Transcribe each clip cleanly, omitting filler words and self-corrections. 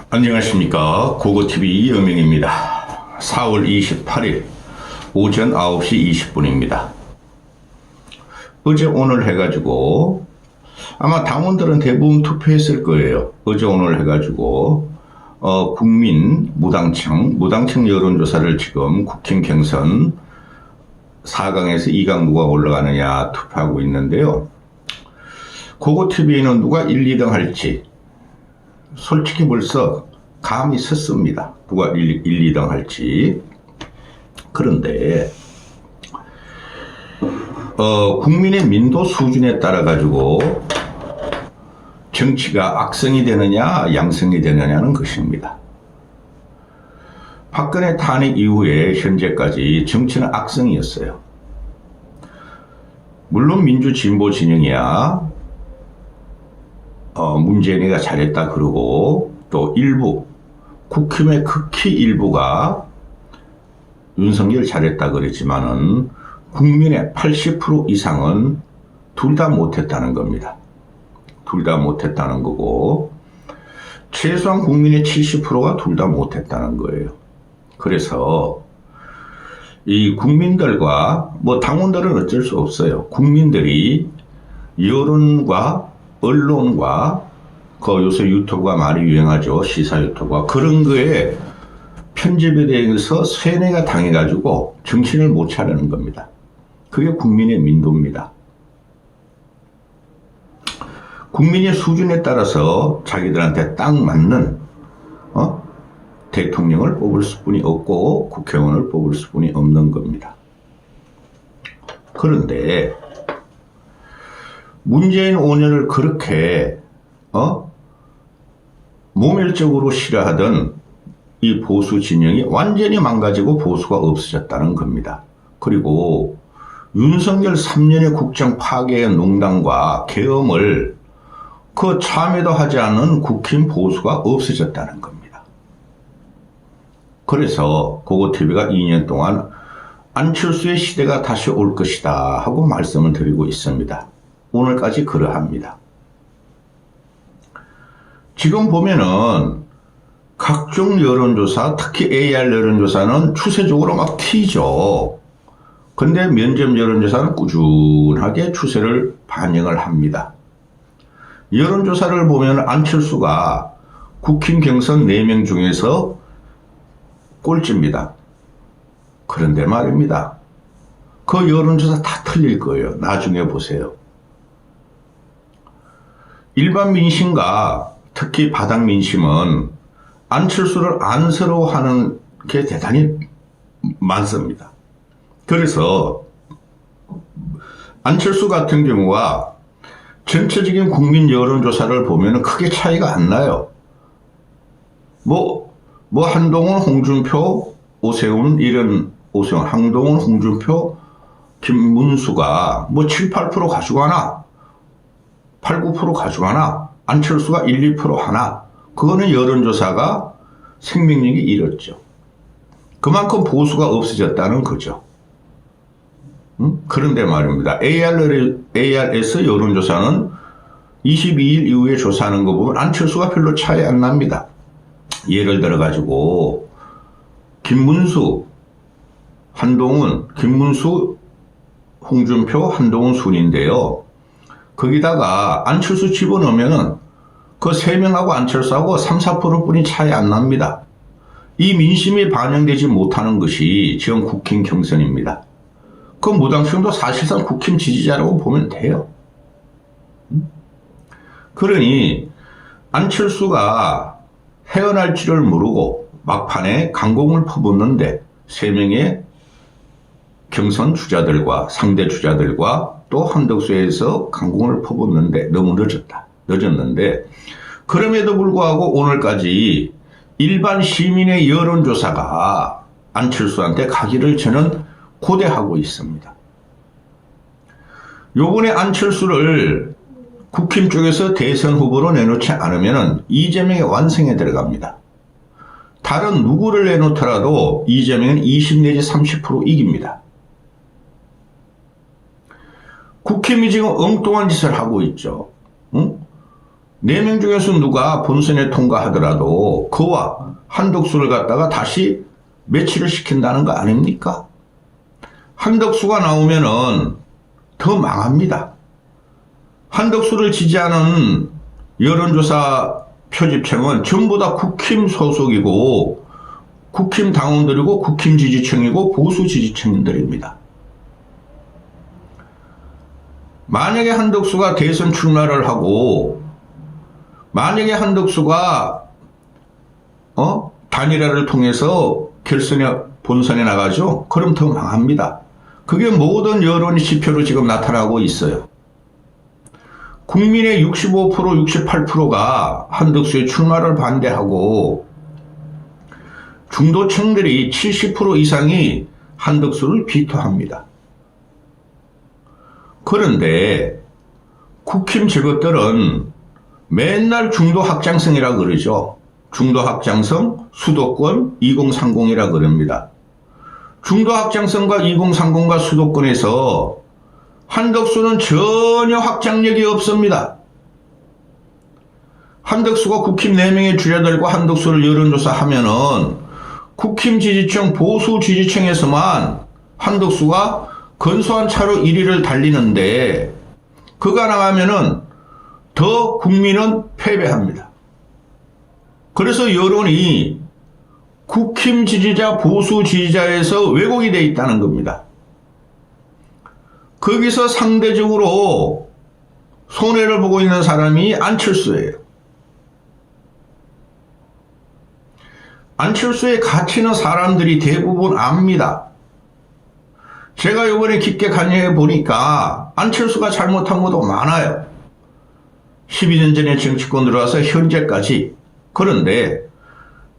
안녕하십니까. 고고TV 여명입니다. 4월 28일 오전 9시 20분입니다. 어제 오늘 해가지고 아마 당원들은 대부분 투표했을 거예요. 어제 오늘 해가지고 국민 무당청 여론조사를 지금 국힘 경선 4강에서 2강 누가 올라가느냐 투표하고 있는데요. 고고TV는 누가 1, 2등 할지 솔직히 벌써 감이 섰습니다. 누가 1, 2등 할지. 그런데 국민의 민도 수준에 따라 가지고 정치가 악성이 되느냐 양성이 되느냐는 것입니다. 박근혜 탄핵 이후에 현재까지 정치는 악성이었어요. 물론 민주 진보 진영이야 문재인이가 잘했다 그러고 또 일부 국힘의 극히 일부가 윤석열 잘했다 그랬지만은 국민의 80% 이상은 둘 다 못했다는 겁니다. 둘 다 못했다는 거고 최소한 국민의 70%가 둘 다 못했다는 거예요. 그래서 이 국민들과 당원들은 어쩔 수 없어요. 국민들이 여론과 언론과 요새 유튜브가 많이 유행하죠. 시사 유튜브가 그런 거에 편집에 대해서 세뇌가 당해가지고 정신을 못 차리는 겁니다. 그게 국민의 민도입니다. 국민의 수준에 따라서 자기들한테 딱 맞는 대통령을 뽑을 수뿐이 없고 국회의원을 뽑을 수뿐이 없는 겁니다. 그런데 문재인 5년을 그렇게 모멸적으로 싫어하던 이 보수 진영이 완전히 망가지고 보수가 없어졌다는 겁니다. 그리고 윤석열 3년의 국정 파괴의 농단과 계엄을 참여도 하지 않은 국힘 보수가 없어졌다는 겁니다. 그래서 고고TV가 2년 동안 안철수의 시대가 다시 올 것이다 하고 말씀을 드리고 있습니다. 오늘까지 그러합니다. 지금 보면은 각종 여론조사, 특히 AR 여론조사는 추세적으로 막 튀죠. 근데 면접 여론조사는 꾸준하게 추세를 반영을 합니다. 여론조사를 보면 안철수가 국힘 경선 4명 중에서 꼴찌입니다. 그런데 말입니다. 그 여론조사 다 틀릴 거예요. 나중에 보세요. 일반 민심과 특히 바닥 민심은 안철수를 안쓰러워하는 게 대단히 많습니다. 그래서 안철수 같은 경우가 전체적인 국민 여론조사를 보면 크게 차이가 안 나요. 한동훈, 홍준표, 오세훈, 한동훈, 홍준표, 김문수가 7, 8% 가져가나 8, 9% 가져가나 안철수가 1, 2% 하나 그거는 여론조사가 생명력이 잃었죠. 그만큼 보수가 없어졌다는 거죠. 그런데 말입니다. ARS 여론조사는 22일 이후에 조사하는 거 보면 안철수가 별로 차이 안 납니다. 예를 들어 가지고 김문수, 한동훈, 김문수, 홍준표, 한동훈 순인데요. 거기다가 안철수 집어넣으면은 그 3명하고 안철수하고 3, 4%뿐이 차이 안 납니다. 이 민심이 반영되지 못하는 것이 지금 국힘 경선입니다. 그 무당층도 사실상 국힘 지지자라고 보면 돼요. 그러니 안철수가 헤어날 줄을 모르고 막판에 강공을 퍼붓는데 3명의 경선 주자들과 상대 주자들과 또 한덕수에서 강공을 퍼붓는데 너무 늦었는데 그럼에도 불구하고 오늘까지 일반 시민의 여론조사가 안철수한테 가기를 저는 고대하고 있습니다. 요번에 안철수를 국힘 쪽에서 대선 후보로 내놓지 않으면 이재명의 완성에 들어갑니다. 다른 누구를 내놓더라도 이재명은 20 내지 30% 이깁니다. 국힘이 지금 엉뚱한 짓을 하고 있죠. 응? 4명 중에서 누가 본선에 통과하더라도 그와 한덕수를 갖다가 다시 매치를 시킨다는 거 아닙니까? 한덕수가 나오면은 더 망합니다. 한덕수를 지지하는 여론조사 표집층은 전부 다 국힘 소속이고 국힘 당원들이고 국힘 지지층이고 보수 지지층들입니다. 만약에 한덕수가 대선 출마를 하고 만약에 한덕수가 단일화를 통해서 본선에 나가죠. 그럼 더 망합니다. 그게 모든 여론의 지표로 지금 나타나고 있어요. 국민의 65%, 68%가 한덕수의 출마를 반대하고 중도층들이 70% 이상이 한덕수를 비토합니다. 그런데 국힘 저것들은 맨날 중도 확장성이라 그러죠. 중도 확장성, 수도권, 2030이라 그럽니다. 중도 확장성과 2030과 수도권에서 한덕수는 전혀 확장력이 없습니다. 한덕수가 국힘 4명의 주자들과 한덕수를 여론조사하면은 국힘 지지층, 보수 지지층에서만 한덕수가 근소한 차로 1위를 달리는데 그가 나가면은 더 국민은 패배합니다. 그래서 여론이 국힘 지지자, 보수 지지자에서 왜곡이 되어 있다는 겁니다. 거기서 상대적으로 손해를 보고 있는 사람이 안철수예요. 안철수의 가치는 사람들이 대부분 압니다. 제가 이번에 깊게 관여해 보니까 안철수가 잘못한 것도 많아요. 12년 전에 정치권 들어와서 현재까지. 그런데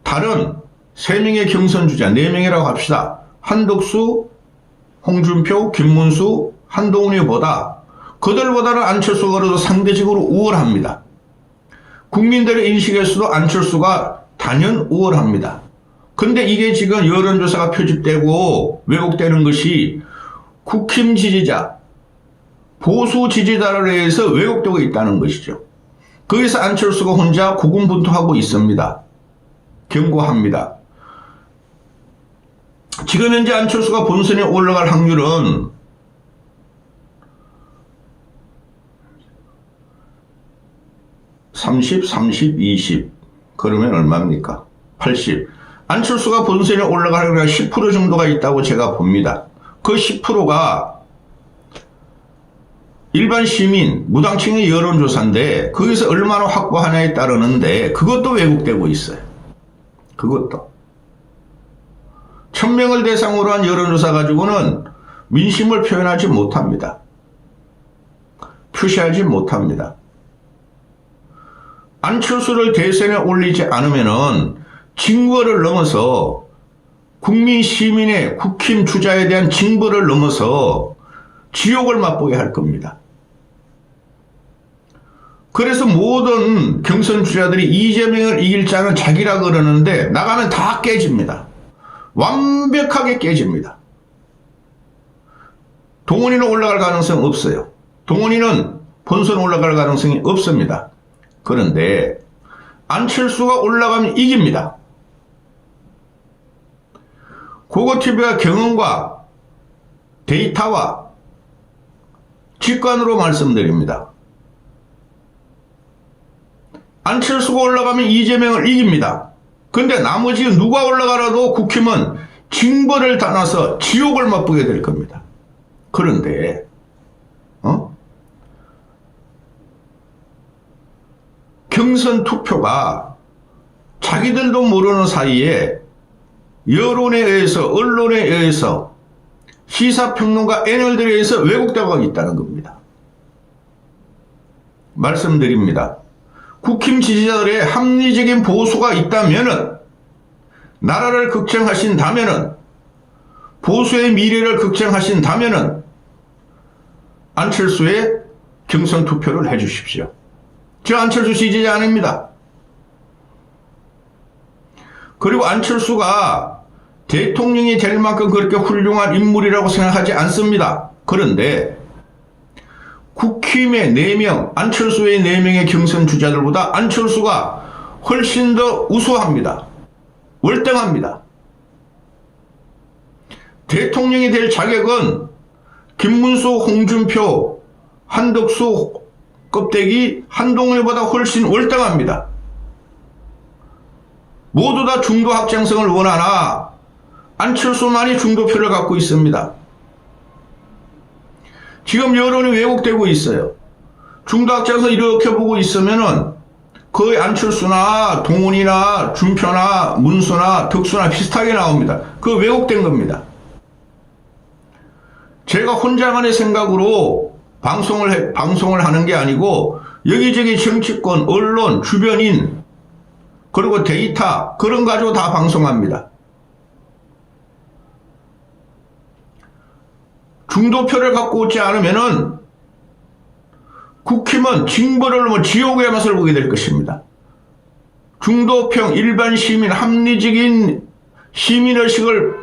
다른 3명의 경선주자, 4명이라고 합시다. 한덕수, 홍준표, 김문수, 한동훈이보다 그들보다는 안철수가 그래도 상대적으로 우월합니다. 국민들의 인식에서도 안철수가 단연 우월합니다. 근데 이게 지금 여론조사가 표집되고 왜곡되는 것이 국힘 지지자, 보수 지지자를 의해서 왜곡되고 있다는 것이죠. 거기서 안철수가 혼자 고군분투하고 있습니다. 경고합니다. 지금 현재 안철수가 본선에 올라갈 확률은 30, 30, 20. 그러면 얼마입니까? 80. 안철수가 본선에 올라갈 확률이 10% 정도가 있다고 제가 봅니다. 그 10%가 일반 시민, 무당층의 여론조사인데 거기서 얼마나 확보하냐에 따르는데 그것도 왜곡되고 있어요. 그것도. 1000명을 대상으로 한 여론조사 가지고는 민심을 표현하지 못합니다. 표시하지 못합니다. 안철수를 대선에 올리지 않으면은 징벌을 넘어서 국민 시민의 국힘 주자에 대한 징벌을 넘어서 지옥을 맛보게 할 겁니다. 그래서 모든 경선 주자들이 이재명을 이길 자는 자기라 그러는데 나가면 다 깨집니다. 완벽하게 깨집니다. 동원이는 올라갈 가능성 없어요. 동원이는 본선 올라갈 가능성이 없습니다. 그런데 안철수가 올라가면 이깁니다. 고고TV가 경험과 데이터와 직관으로 말씀드립니다. 안철수가 올라가면 이재명을 이깁니다. 근데 나머지 누가 올라가라도 국힘은 징벌을 당해서 지옥을 맛보게 될 겁니다. 그런데 경선 투표가 자기들도 모르는 사이에 여론에 의해서, 언론에 의해서, 시사평론가 애널들에 의해서 왜곡되고 있다는 겁니다. 말씀드립니다. 국힘 지지자들의 합리적인 보수가 있다면은, 나라를 걱정하신다면은, 보수의 미래를 걱정하신다면은, 안철수의 경선 투표를 해주십시오. 저 안철수 지지자 아닙니다. 그리고 안철수가 대통령이 될 만큼 그렇게 훌륭한 인물이라고 생각하지 않습니다. 그런데 국힘의 4명, 안철수의 4명의 경선 주자들보다 안철수가 훨씬 더 우수합니다. 월등합니다. 대통령이 될 자격은 김문수, 홍준표, 한덕수 껍데기 한동훈보다 훨씬 월등합니다. 모두 다 중도 확장성을 원하나 안철수만이 중도표를 갖고 있습니다. 지금 여론이 왜곡되고 있어요. 중도 확장성 이렇게 보고 있으면은 거의 안철수나 동훈이나 준표나 문수나 덕수나 비슷하게 나옵니다. 그거 왜곡된 겁니다. 제가 혼자만의 생각으로 방송을 하는 게 아니고 여기저기 정치권, 언론, 주변인 그리고 데이터 그런 거 가지고 다 방송합니다. 중도표를 갖고 오지 않으면은 국힘은 징벌을 넘어 지옥의 맛을 보게 될 것입니다. 중도평 일반 시민 합리적인 시민의식을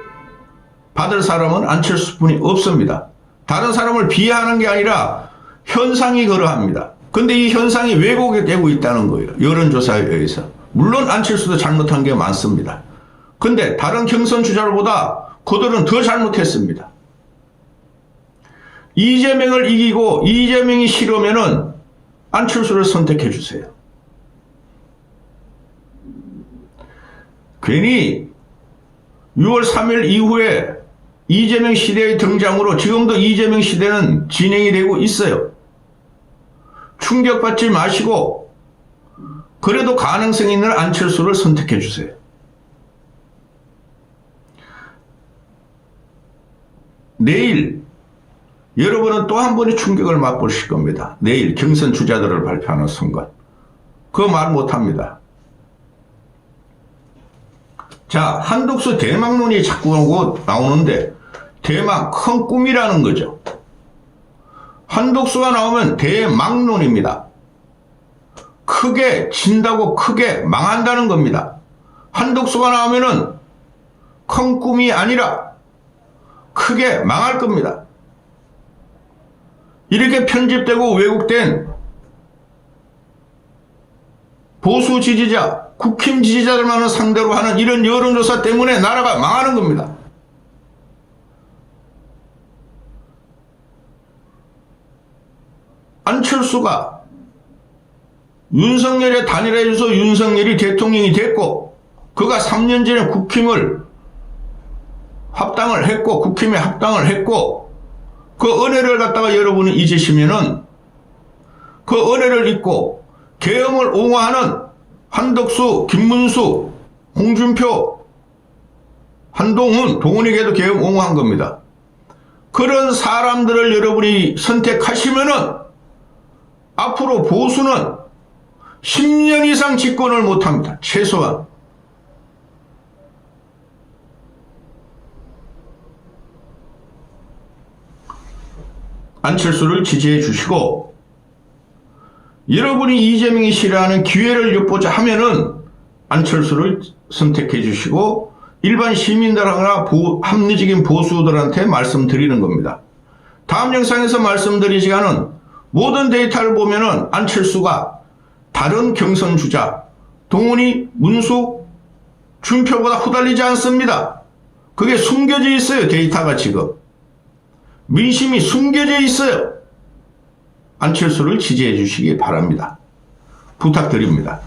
받을 사람은 안철수뿐이 없습니다. 다른 사람을 비하하는 게 아니라 현상이 그러합니다. 근데 이 현상이 왜곡이 되고 있다는 거예요. 여론조사에 의해서. 물론 안철수도 잘못한 게 많습니다. 근데 다른 경선 주자들보다 그들은 더 잘못했습니다. 이재명을 이기고 이재명이 싫으면은 안철수를 선택해 주세요. 괜히 6월 3일 이후에 이재명 시대의 등장으로 지금도 이재명 시대는 진행이 되고 있어요. 충격받지 마시고 그래도 가능성 있는 안철수를 선택해 주세요. 내일 여러분은 또 한 번의 충격을 맛보실 겁니다. 내일 경선 주자들을 발표하는 순간. 그거 말 못합니다. 자, 한덕수 대망론이 자꾸 나오는데 대망 큰 꿈이라는 거죠. 한덕수가 나오면 대망론입니다. 크게 진다고 크게 망한다는 겁니다. 한덕수가 나오면은 큰 꿈이 아니라 크게 망할 겁니다. 이렇게 편집되고 왜곡된 보수 지지자, 국힘 지지자들만을 상대로 하는 이런 여론조사 때문에 나라가 망하는 겁니다. 안철수가 윤석열의 단일화에서 윤석열이 대통령이 됐고 그가 3년 전에 국힘을 합당을 했고 국힘에 합당을 했고 그 은혜를 갖다가 여러분이 잊으시면은 그 은혜를 잊고 계엄을 옹호하는 한덕수, 김문수, 홍준표, 한동훈, 동훈에게도 계엄 옹호한 겁니다. 그런 사람들을 여러분이 선택하시면은 앞으로 보수는 10년 이상 집권을 못합니다. 최소한. 안철수를 지지해 주시고 여러분이 이재명이 싫어하는 기회를 엿보자 하면은 안철수를 선택해 주시고 일반 시민들하거나 합리적인 보수들한테 말씀드리는 겁니다. 다음 영상에서 말씀드리지만은 모든 데이터를 보면은 안철수가 다른 경선 주자 동훈이, 문수, 준표보다 후달리지 않습니다. 그게 숨겨져 있어요. 데이터가 지금. 민심이 숨겨져 있어요. 안철수를 지지해 주시기 바랍니다. 부탁드립니다.